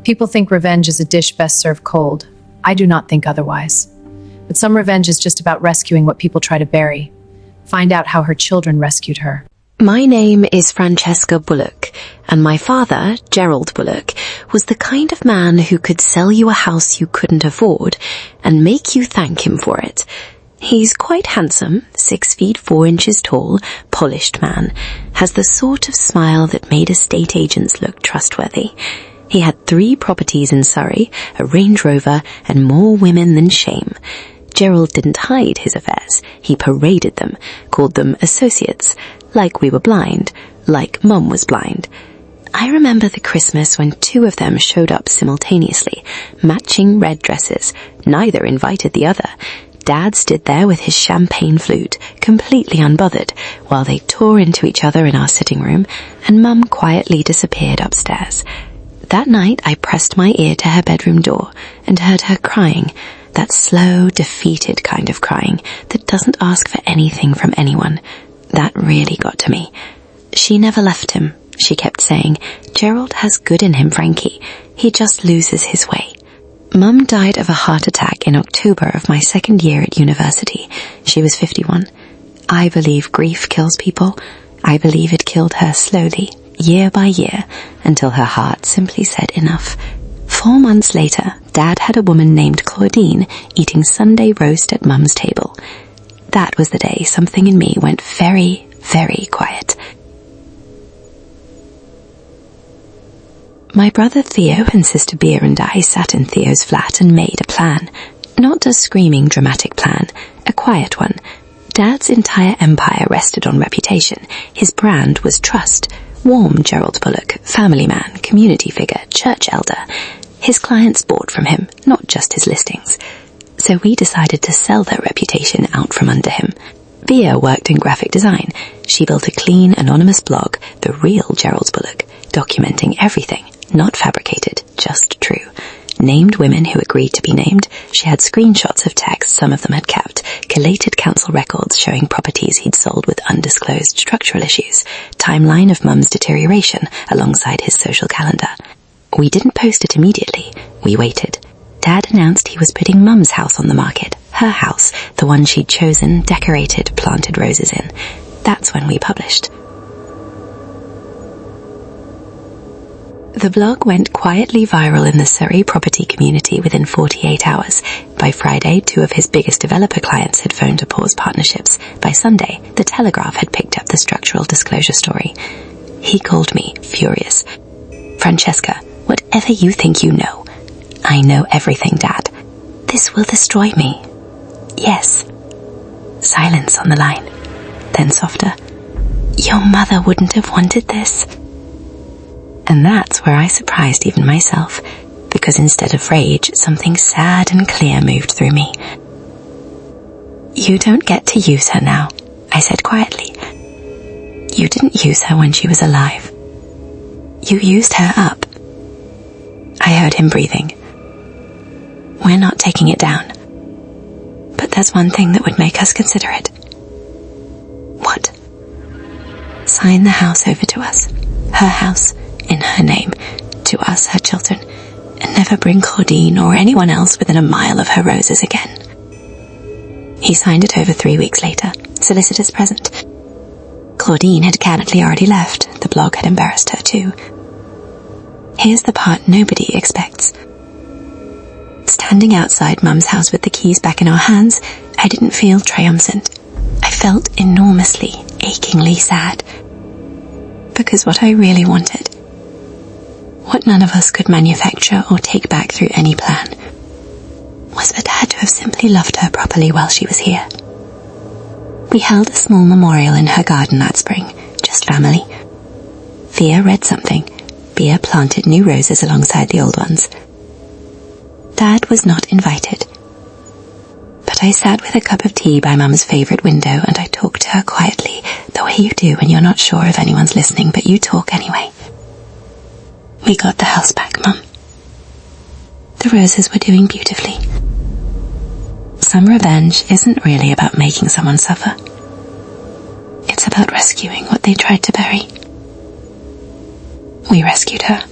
People think revenge is a dish best served cold. I do not think otherwise. But some revenge is just about rescuing what people try to bury. Find out how her children rescued her. My name is Francesca Bullock, and my father, Gerald Bullock, was the kind of man who could sell you a house you couldn't afford and make you thank him for it. He's quite handsome, 6 feet 4 inches tall, polished man, has the sort of smile that made estate agents look trustworthy. He had 3 properties in Surrey, a Range Rover, and more women than shame. Gerald didn't hide his affairs. He paraded them, called them associates, like we were blind, like Mum was blind. I remember the Christmas when 2 of them showed up simultaneously, matching red dresses. Neither invited the other. Dad stood there with his champagne flute, completely unbothered, while they tore into each other in our sitting room, and Mum quietly disappeared upstairs. That night I pressed my ear to her bedroom door and heard her crying, that slow, defeated kind of crying that doesn't ask for anything from anyone. That really got to me. She never left him. She kept saying, "Gerald has good in him, Frankie. He just loses his way." Mum died of a heart attack in October of my 2nd year at university. She was 51. I believe grief kills people. I believe it killed her slowly, year by year, until her heart simply said enough. 4 months later, Dad had a woman named Claudine eating Sunday roast at Mum's table. That was the day something in me went very, very quiet. My brother Theo and sister Bea and I sat in Theo's flat and made a plan. Not a screaming dramatic plan, a quiet one. Dad's entire empire rested on reputation. His brand was trust. Warm Gerald Bullock, family man, community figure, church elder. His clients bought from him, not just his listings. So we decided to sell their reputation out from under him. Bea worked in graphic design. She built a clean, anonymous blog, The Real Gerald Bullock, documenting everything, not fabricated, just true. Named women who agreed to be named. She had screenshots of texts some of them had kept, collated council records showing properties he'd sold with undisclosed structural issues, timeline of Mum's deterioration alongside his social calendar. We didn't post it immediately. We waited. Dad announced he was putting Mum's house on the market, her house, the one she'd chosen, decorated, planted roses in. That's when we published. The blog went quietly viral in the Surrey property community within 48 hours. By Friday, 2 of his biggest developer clients had phoned to pause partnerships. By Sunday, the Telegraph had picked up the structural disclosure story. He called me, furious. "Francesca, whatever you think you know, I know everything, Dad. This will destroy me." "Yes." Silence on the line. Then softer. "Your mother wouldn't have wanted this." And that's where I surprised even myself, because instead of rage, something sad and clear moved through me. "You don't get to use her now," I said quietly. "You didn't use her when she was alive. You used her up." I heard him breathing. "We're not taking it down. But there's one thing that would make us consider it." "What?" "Sign the house over to us. Her house, in her name, to us, her children, and never bring Claudine or anyone else within a mile of her roses again." He signed it over 3 weeks later, solicitors present. Claudine had candidly already left. The blog had embarrassed her too. Here's the part nobody expects. Standing outside Mum's house with the keys back in our hands, I didn't feel triumphant. I felt enormously, achingly sad. Because what I really wanted, what none of us could manufacture or take back through any plan, was for Dad to have simply loved her properly while she was here. We held a small memorial in her garden that spring, just family. Thea read something. Bea planted new roses alongside the old ones. Dad was not invited. But I sat with a cup of tea by Mum's favourite window and I talked to her quietly, the way you do when you're not sure if anyone's listening, but you talk anyway. "We got the house back, Mum. The roses were doing beautifully. Some revenge isn't really about making someone suffer. It's about rescuing what they tried to bury. We rescued her."